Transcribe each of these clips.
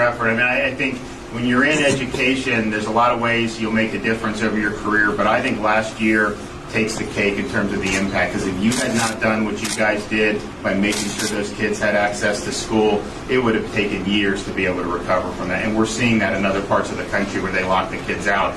effort. I mean, I think when you're in education, there's a lot of ways you'll make a difference over your career, but I think last year takes the cake in terms of the impact, because if you had not done what you guys did by making sure those kids had access to school, it would have taken years to be able to recover from that. And we're seeing that in other parts of the country where they lock the kids out.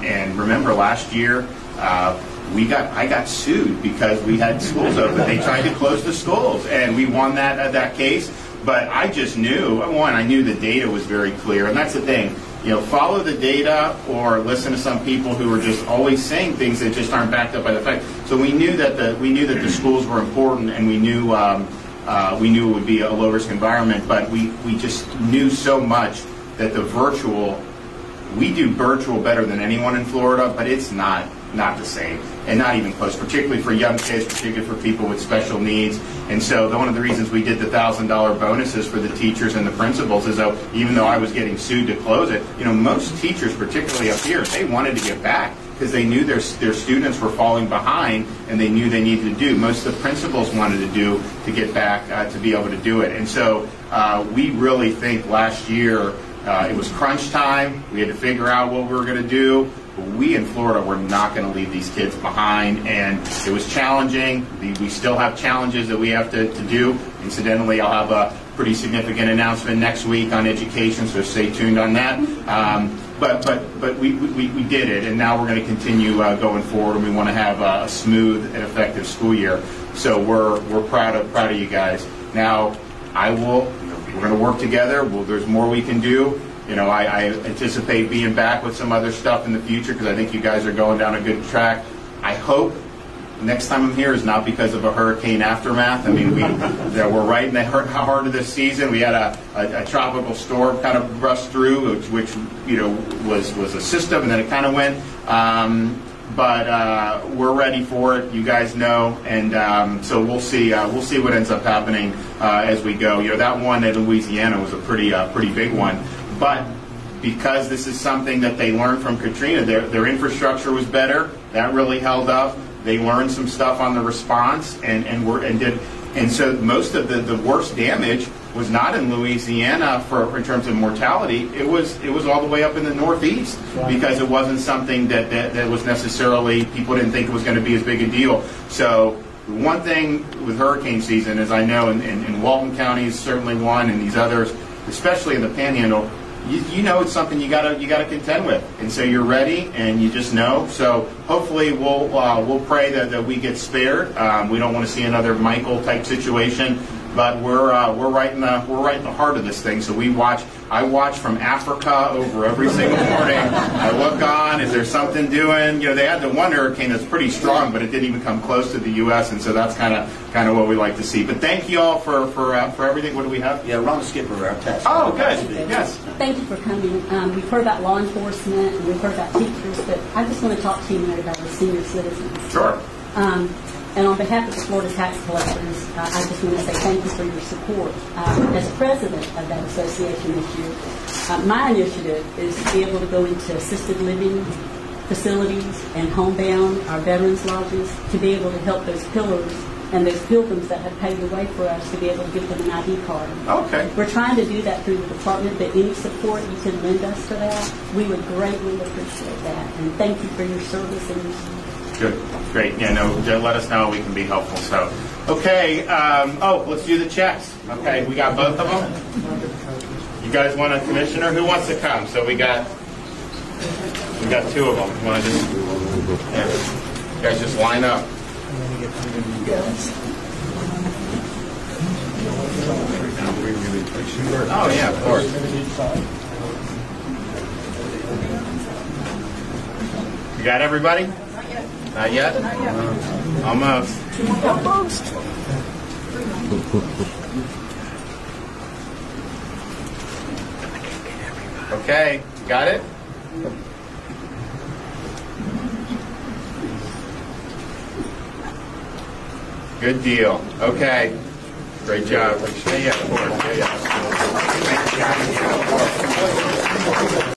And remember last year, I got sued because we had schools open. They tried to close the schools, and we won that case. But I just knew, one, I knew the data was very clear, and that's the thing. You know, follow the data or listen to some people who are just always saying things that just aren't backed up by the fact. So we knew that the schools were important, and we knew it would be a low risk environment. But we just knew so much that we do virtual better than anyone in Florida, but it's not the same, and not even close, particularly for young kids, particularly for people with special needs. And so one of the reasons we did the $1,000 bonuses for the teachers and the principals is that even though I was getting sued to close it, you know, most teachers, particularly up here, they wanted to get back because they knew their students were falling behind, and they knew they needed to do. Most of the principals wanted to get back to be able to do it. And so we really think last year it was crunch time. We had to figure out what we were going to do. We in Florida were not going to leave these kids behind, and it was challenging. We still have challenges that we have to do. Incidentally, I'll have a pretty significant announcement next week on education, so stay tuned on that. But we did it, and now we're going to continue going forward, and we want to have a smooth and effective school year. So we're proud of you guys. Now, we're going to work together. There's more we can do. You know, I anticipate being back with some other stuff in the future because I think you guys are going down a good track. I hope next time I'm here is not because of a hurricane aftermath. I mean, we're right in the heart of this season. We had a tropical storm kind of rushed through, which you know was a system, and then it kind of went. But we're ready for it. You guys know, and so we'll see what ends up happening as we go. You know, that one in Louisiana was a pretty big one. But because this is something that they learned from Katrina, their infrastructure was better. That really held up. They learned some stuff on the response, and so most of the worst damage was not in Louisiana in terms of mortality. It was all the way up in the Northeast, because it wasn't something that was necessarily, people didn't think it was going to be as big a deal. So one thing with hurricane season is, I know in Walton County is certainly one, and these others, especially in the Panhandle, you know it's something you gotta contend with, and so you're ready, and you just know. So hopefully we'll pray that we get spared. We don't want to see another Michael type situation, but we're right in the heart of this thing. So I watch from Africa over every single morning. I look on, is there something doing? You know, they had the one hurricane that's pretty strong, but it didn't even come close to the U.S., and so that's kind of what we like to see. But thank you all for everything. What do we have? Yeah, Ron Skipper, our task. Oh, good. Yes. Thank you for coming. We've heard about law enforcement, and we've heard about teachers, but I just want to talk to you tonight about our senior citizens. Sure. And on behalf of the Florida tax collectors, I just want to say thank you for your support. As president of that association this year, my initiative is to be able to go into assisted living facilities and homebound, our veterans lodges, to be able to help those pillars and those pilgrims that have paved the way for us to be able to give them an ID card. Okay. We're trying to do that through the department, but any support you can lend us for that, we would greatly appreciate that. And thank you for your service and your support. Good. Great. Yeah, no, let us know. We can be helpful. So, okay. Let's do the checks. Okay, we got both of them. You guys want a commissioner? Who wants to come? So we got two of them. You want to just, you guys just line up. Oh yeah, of course. You got everybody? Not yet? Almost. Okay, got it? Good deal. Okay. Great job. Yeah, of course. Yeah.